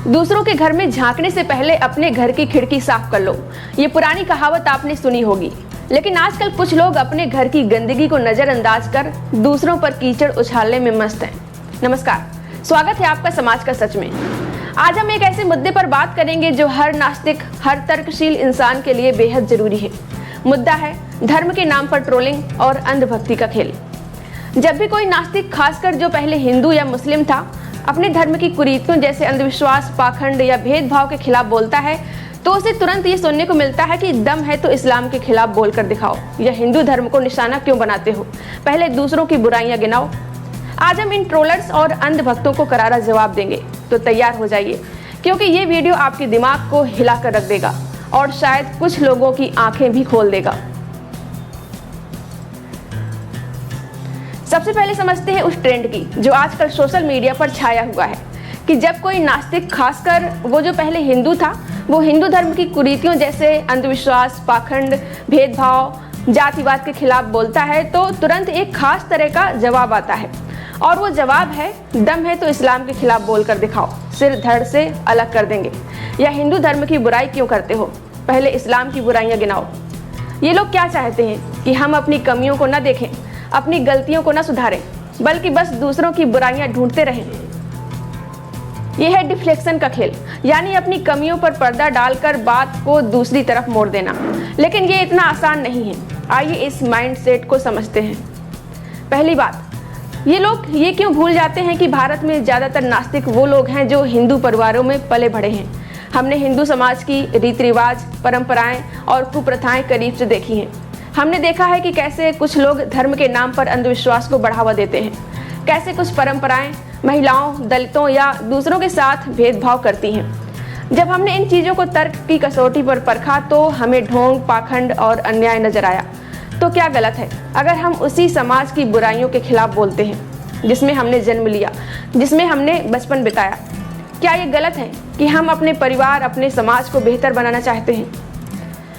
दूसरों के घर में झांकने से पहले अपने घर की खिड़की साफ कर लो। ये पुरानी कहावत आपने सुनी होगी, लेकिन आजकल कुछ लोग अपने घर की गंदगी को नजरअंदाज कर दूसरों पर कीचड़ उछालने में मस्त हैं। नमस्कार, स्वागत है आपका समाज का सच में। आज हम एक ऐसे मुद्दे पर बात करेंगे जो हर नास्तिक, हर तर्कशील इंसान के लिए बेहद जरूरी है। मुद्दा है धर्म के नाम पर ट्रोलिंग और अंधभक्ति का खेल। जब भी कोई नास्तिक, खासकर जो पहले हिंदू या मुस्लिम था, अपने धर्म की कुरीतियों जैसे अंधविश्वास, पाखंड या भेदभाव के खिलाफ बोलता है, तो उसे तुरंत ये सुनने को मिलता है कि दम है तो इस्लाम के खिलाफ बोलकर दिखाओ, या हिंदू धर्म को निशाना क्यों बनाते हो, पहले दूसरों की बुराइयां गिनाओ। आज हम इन ट्रोलर्स और अंधभक्तों को करारा जवाब देंगे, तो तैयार हो जाइए, क्योंकि ये वीडियो आपके दिमाग को हिला कर रख देगा और शायद कुछ लोगों की आंखें भी खोल देगा। सबसे पहले समझते हैं उस ट्रेंड की जो आजकल सोशल मीडिया पर छाया हुआ है कि जब कोई नास्तिक, खासकर वो जो पहले हिंदू था, वो हिंदू धर्म की कुरीतियों जैसे अंधविश्वास, पाखंड, भेदभाव, जातिवाद के खिलाफ बोलता है, तो तुरंत एक खास तरह का जवाब आता है। और वो जवाब है, दम है तो इस्लाम के खिलाफ बोलकर दिखाओ, सिर धड़ से अलग कर देंगे, या हिंदू धर्म की बुराई क्यों करते हो, पहले इस्लाम की बुराइयां गिनाओ। ये लोग क्या चाहते हैं कि हम अपनी कमियों को न देखें, अपनी गलतियों को न सुधारें, बल्कि बस दूसरों की बुराइयां ढूंढते रहें। यह है डिफ्लेक्शन का खेल, यानी अपनी कमियों पर पर्दा डालकर बात को दूसरी तरफ मोड़ देना। लेकिन ये इतना आसान नहीं है। आइए इस माइंडसेट को समझते हैं। पहली बात, ये लोग ये क्यों भूल जाते हैं कि भारत में ज़्यादातर नास्तिक वो लोग हैं जो हिंदू परिवारों में पले बढ़े हैं। हमने हिंदू समाज की रीति रिवाज, परंपराएं और कुप्रथाएं करीब से देखी हैं। हमने देखा है कि कैसे कुछ लोग धर्म के नाम पर अंधविश्वास को बढ़ावा देते हैं, कैसे कुछ परंपराएं महिलाओं, दलितों या दूसरों के साथ भेदभाव करती हैं। जब हमने इन चीज़ों को तर्क की कसौटी पर परखा तो हमें ढोंग, पाखंड और अन्याय नजर आया। तो क्या गलत है अगर हम उसी समाज की बुराइयों के खिलाफ बोलते हैं जिसमें हमने जन्म लिया, जिसमें हमने बचपन बिताया? क्या ये गलत है कि हम अपने परिवार, अपने समाज को बेहतर बनाना चाहते हैं?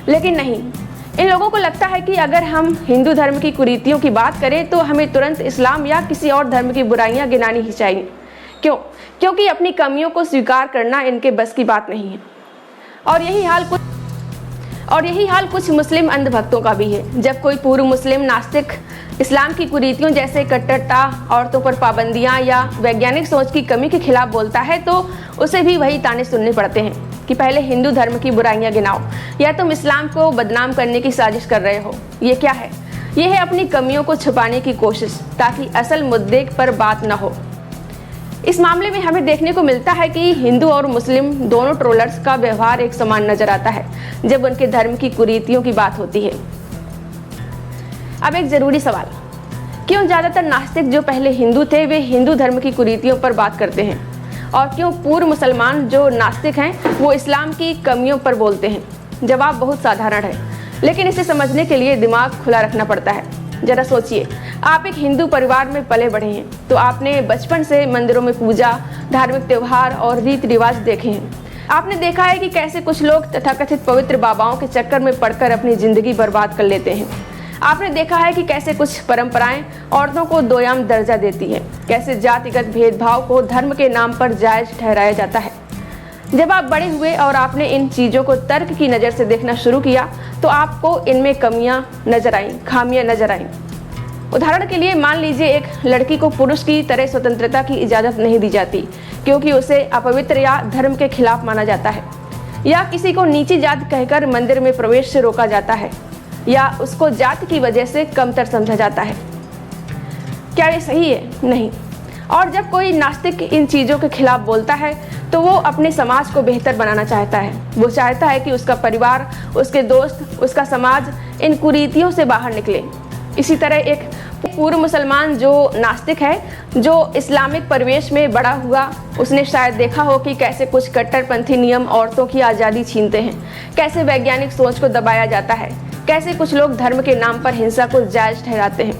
लेकिन नहीं, इन लोगों को लगता है कि अगर हम हिंदू धर्म की कुरीतियों की बात करें तो हमें तुरंत इस्लाम या किसी और धर्म की बुराइयां गिनानी ही चाहिए। क्यों? क्योंकि अपनी कमियों को स्वीकार करना इनके बस की बात नहीं है। और यही हाल कुछ मुस्लिम अंधभक्तों का भी है। जब कोई पूर्व मुस्लिम नास्तिक इस्लाम की कुरीतियों जैसे कट्टरता, औरतों पर पाबंदियां या वैज्ञानिक सोच की कमी के खिलाफ बोलता है, तो उसे भी वही ताने सुनने पड़ते हैं कि पहले हिंदू धर्म की बुराइयां गिनाओ, या तुम इस्लाम को बदनाम करने की साजिश कर रहे हो। ये क्या है? ये है अपनी कमियों को छुपाने की कोशिश, ताकि असल मुद्दे पर बात न हो। इस मामले में हमें देखने को मिलता है कि हिंदू और मुस्लिम दोनों ट्रोलर्स का व्यवहार एक समान नजर आता है जब उनके धर्म की कुरीतियों की बात होती है। अब एक जरूरी सवाल, क्यों ज्यादातर नास्तिक जो पहले हिंदू थे वे हिंदू धर्म की कुरीतियों पर बात करते हैं, और क्यों पूर्व मुसलमान जो नास्तिक हैं वो इस्लाम की कमियों पर बोलते हैं? जवाब बहुत साधारण है, लेकिन इसे समझने के लिए दिमाग खुला रखना पड़ता है। जरा सोचिए, आप एक हिंदू परिवार में पले बढ़े हैं, तो आपने बचपन से मंदिरों में पूजा, धार्मिक त्योहार और रीति रिवाज देखे हैं। आपने देखा है कि कैसे कुछ लोग तथाकथित पवित्र बाबाओं के चक्कर में पड़कर अपनी जिंदगी बर्बाद कर लेते हैं। आपने देखा है कि कैसे कुछ परंपराएं औरतों को दोयाम दर्जा देती हैं, कैसे जातिगत भेदभाव को धर्म के नाम पर जायज ठहराया जाता है। जब आप बड़े हुए और आपने इन चीज़ों को तर्क की नज़र से देखना शुरू किया, तो आपको इनमें कमियां नजर आईं, खामियां नजर आईं। उदाहरण के लिए मान लीजिए, एक लड़की को पुरुष की तरह स्वतंत्रता की इजाज़त नहीं दी जाती क्योंकि उसे अपवित्र या धर्म के खिलाफ माना जाता है, या किसी को नीची जाति कहकर मंदिर में प्रवेश से रोका जाता है, या उसको जाति की वजह से कमतर समझा जाता है। क्या ये सही है? नहीं। और जब कोई नास्तिक इन चीज़ों के खिलाफ बोलता है तो वो अपने समाज को बेहतर बनाना चाहता है। वो चाहता है कि उसका परिवार, उसके दोस्त, उसका समाज इन कुरीतियों से बाहर निकले। इसी तरह एक पूर्व मुसलमान जो नास्तिक है, जो इस्लामिक परिवेश में बड़ा हुआ, उसने शायद देखा हो कि कैसे कुछ कट्टरपंथी नियम औरतों की आज़ादी छीनते हैं, कैसे वैज्ञानिक सोच को दबाया जाता है, कैसे कुछ लोग धर्म के नाम पर हिंसा को जायज ठहराते हैं।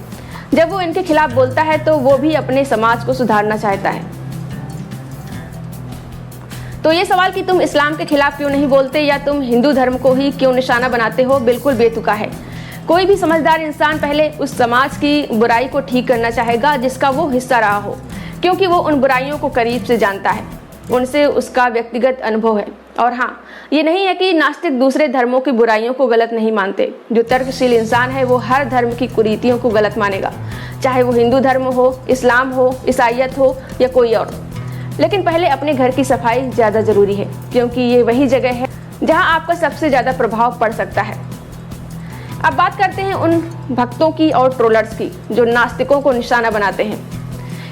जब वो इनके खिलाफ बोलता है तो वो भी अपने समाज को सुधारना चाहता है। तो ये सवाल कि तुम इस्लाम के खिलाफ क्यों नहीं बोलते या तुम हिंदू धर्म को ही क्यों निशाना बनाते हो, बिल्कुल बेतुका है। कोई भी समझदार इंसान पहले उस समाज की बुराई को ठीक करना चाहेगा जिसका वो हिस्सा रहा हो, क्योंकि वो उन बुराइयों को करीब से जानता है। उनसे उसका व्यक्तिगत अनुभव है। और हाँ, ये नहीं है कि नास्तिक दूसरे धर्मों की बुराइयों को गलत नहीं मानते। जो तर्कशील इंसान है वो हर धर्म की कुरीतियों को गलत मानेगा, चाहे वो हिंदू धर्म हो, इस्लाम हो, ईसाईयत हो या कोई और। लेकिन पहले अपने घर की सफाई ज़्यादा ज़रूरी है, क्योंकि ये वही जगह है जहाँ आपका सबसे ज़्यादा प्रभाव पड़ सकता है। अब बात करते हैं उन भक्तों की और ट्रोलर्स की जो नास्तिकों को निशाना बनाते हैं।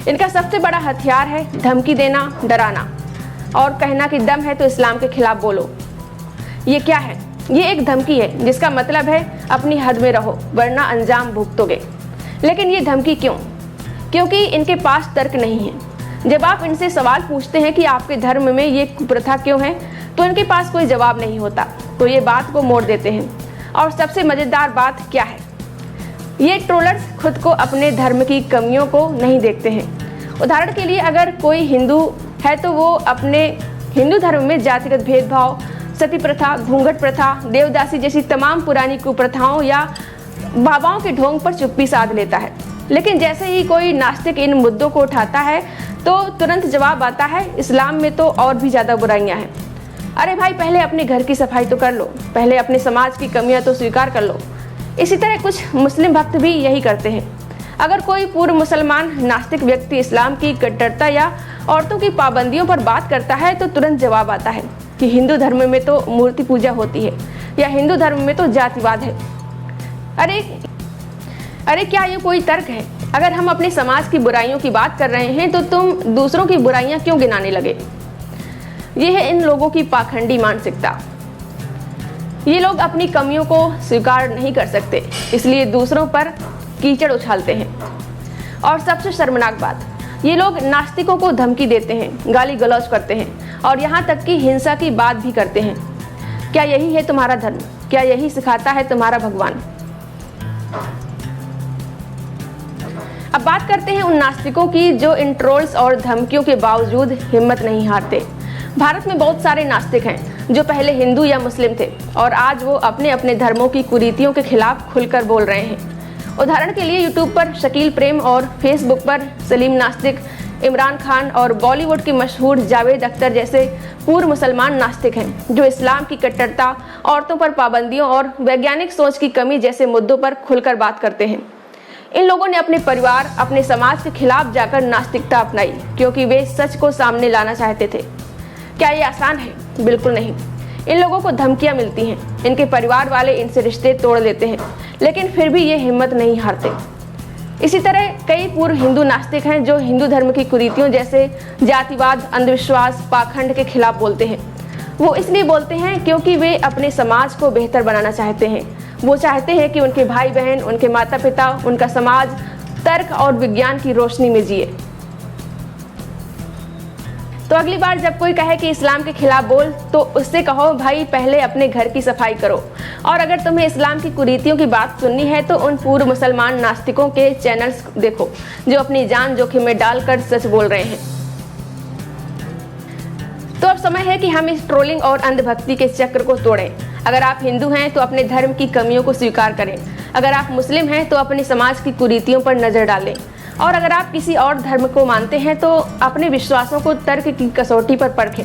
इनका सबसे बड़ा हथियार है धमकी देना, डराना और कहना कि दम है तो इस्लाम के खिलाफ बोलो। ये क्या है? ये एक धमकी है जिसका मतलब है अपनी हद में रहो वरना अंजाम भुगतोगे। लेकिन ये धमकी क्यों? क्योंकि इनके पास तर्क नहीं है। जब आप इनसे सवाल पूछते हैं कि आपके धर्म में ये कुप्रथा क्यों है, तो इनके पास कोई जवाब नहीं होता, तो ये बात को मोड़ देते हैं। और सबसे मज़ेदार बात क्या है, ये ट्रोलर्स खुद को अपने धर्म की कमियों को नहीं देखते हैं। उदाहरण के लिए अगर कोई हिंदू है तो वो अपने हिंदू धर्म में जातिगत भेदभाव, सती प्रथा, घूंघट प्रथा, देवदासी जैसी तमाम पुरानी कुप्रथाओं या बाबाओं के ढोंग पर चुप्पी साध लेता है। लेकिन जैसे ही कोई नास्तिक इन मुद्दों को उठाता है तो तुरंत जवाब आता है, इस्लाम में तो और भी ज़्यादा बुराइयां हैं। अरे भाई, पहले अपने घर की सफाई तो कर लो, पहले अपने समाज की कमियां तो स्वीकार कर लो। इसी तरह कुछ मुस्लिम भक्त भी यही करते हैं। अगर कोई पूर्व मुसलमान नास्तिक व्यक्ति इस्लाम की कट्टरता या औरतों की पाबंदियों पर बात करता है तो तुरंत जवाब आता है कि हिंदू धर्म में तो मूर्ति पूजा होती है या हिंदू धर्म में तो जातिवाद है। अरे क्या ये कोई तर्क है? अगर हम अपने समाज की बुराइयों की बात कर रहे हैं तो तुम दूसरों की बुराइयां क्यों गिनाने लगे? ये है इन लोगों की पाखंडी मानसिकता। ये लोग अपनी कमियों को स्वीकार नहीं कर सकते, इसलिए दूसरों पर कीचड़ उछालते हैं। और सबसे शर्मनाक बात, ये लोग नास्तिकों को धमकी देते हैं, गाली गलौज करते हैं और यहाँ तक कि हिंसा की बात भी करते हैं। क्या यही है तुम्हारा धर्म? क्या यही सिखाता है तुम्हारा भगवान? अब बात करते हैं उन नास्तिकों की जो इन ट्रोल्स और धमकियों के बावजूद हिम्मत नहीं हारते। भारत में बहुत सारे नास्तिक हैं जो पहले हिंदू या मुस्लिम थे और आज वो अपने अपने धर्मों की कुरीतियों के खिलाफ खुलकर बोल रहे हैं। उदाहरण के लिए यूट्यूब पर शकील प्रेम और फेसबुक पर सलीम नास्तिक, इमरान खान और बॉलीवुड के मशहूर जावेद अख्तर जैसे पूर्व मुसलमान नास्तिक हैं जो इस्लाम की कट्टरता, औरतों पर पाबंदियों और वैज्ञानिक सोच की कमी जैसे मुद्दों पर खुलकर बात करते हैं। इन लोगों ने अपने परिवार, अपने समाज के खिलाफ जाकर नास्तिकता अपनाई क्योंकि वे सच को सामने लाना चाहते थे। क्या ये आसान है? बिल्कुल नहीं। इन लोगों को धमकियां मिलती हैं, इनके परिवार वाले इनसे रिश्ते तोड़ देते हैं, लेकिन फिर भी ये हिम्मत नहीं हारते। इसी तरह कई पूर्व हिंदू नास्तिक हैं जो हिंदू धर्म की कुरीतियों जैसे जातिवाद, अंधविश्वास, पाखंड के खिलाफ बोलते हैं। वो इसलिए बोलते हैं क्योंकि वे अपने समाज को बेहतर बनाना चाहते हैं। वो चाहते हैं कि उनके भाई बहन, उनके माता पिता, उनका समाज तर्क और विज्ञान की रोशनी में जिए। तो अगली बार जब कोई कहे कि इस्लाम के खिलाफ बोल, तो उससे कहो भाई पहले अपने घर की सफाई करो। और अगर तुम्हें इस्लाम की कुरीतियों की बात सुननी है तो उन पूर्व मुसलमान नास्तिकों के चैनल्स देखो जो अपनी जान जोखिम में डालकर सच बोल रहे हैं। तो अब समय है कि हम इस ट्रोलिंग और अंधभक्ति के चक्र को तोड़ें। अगर आप हिंदू हैं तो अपने धर्म की कमियों को स्वीकार करें। अगर आप मुस्लिम हैं तो अपने समाज की कुरीतियों पर नजर डालें। और अगर आप किसी और धर्म को मानते हैं तो अपने विश्वासों को तर्क की कसौटी पर परखें।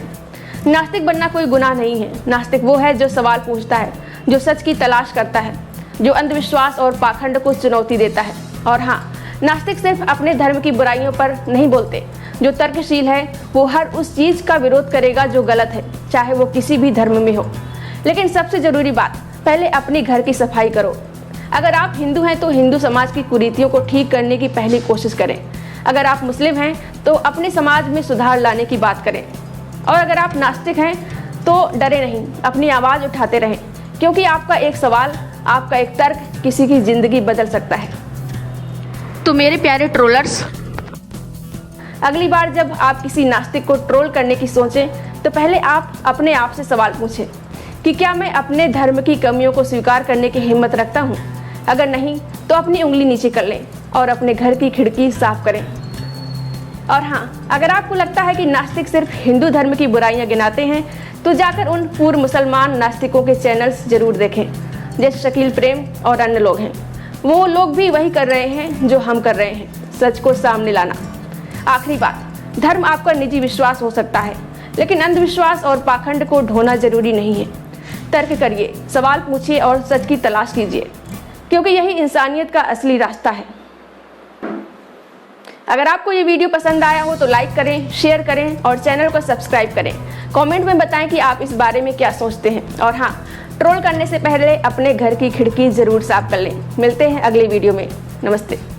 नास्तिक बनना कोई गुनाह नहीं है। नास्तिक वो है जो सवाल पूछता है, जो सच की तलाश करता है, जो अंधविश्वास और पाखंड को चुनौती देता है। और हाँ, नास्तिक सिर्फ अपने धर्म की बुराइयों पर नहीं बोलते। जो तर्कशील है वो हर उस चीज़ का विरोध करेगा जो गलत है, चाहे वो किसी भी धर्म में हो। लेकिन सबसे ज़रूरी बात, पहले अपने घर की सफाई करो। अगर आप हिंदू हैं तो हिंदू समाज की कुरीतियों को ठीक करने की पहली कोशिश करें। अगर आप मुस्लिम हैं तो अपने समाज में सुधार लाने की बात करें। और अगर आप नास्तिक हैं तो डरे नहीं, अपनी आवाज़ उठाते रहें, क्योंकि आपका एक सवाल, आपका एक तर्क किसी की ज़िंदगी बदल सकता है। तो मेरे प्यारे ट्रोलर्स, अगली बार जब आप किसी नास्तिक को ट्रोल करने की सोचें तो पहले आप अपने आप से सवाल पूछें कि क्या मैं अपने धर्म की कमियों को स्वीकार करने की हिम्मत रखता हूँ। अगर नहीं तो अपनी उंगली नीचे कर लें और अपने घर की खिड़की साफ करें। और हाँ, अगर आपको लगता है कि नास्तिक सिर्फ हिंदू धर्म की बुराइयां गिनाते हैं तो जाकर उन पूर्व मुसलमान नास्तिकों के चैनल्स जरूर देखें, जैसे शकील प्रेम और अन्य लोग हैं। वो लोग भी वही कर रहे हैं जो हम कर रहे हैं, सच को सामने लाना। आखिरी बात, धर्म आपका निजी विश्वास हो सकता है, लेकिन अंधविश्वास और पाखंड को ढोना जरूरी नहीं है। तर्क करिए, सवाल पूछिए और सच की तलाश कीजिए, क्योंकि यही इंसानियत का असली रास्ता है। अगर आपको ये वीडियो पसंद आया हो तो लाइक करें, शेयर करें और चैनल को सब्सक्राइब करें। कमेंट में बताएं कि आप इस बारे में क्या सोचते हैं। और हाँ, ट्रोल करने से पहले अपने घर की खिड़की जरूर साफ कर लें। मिलते हैं अगले वीडियो में। नमस्ते।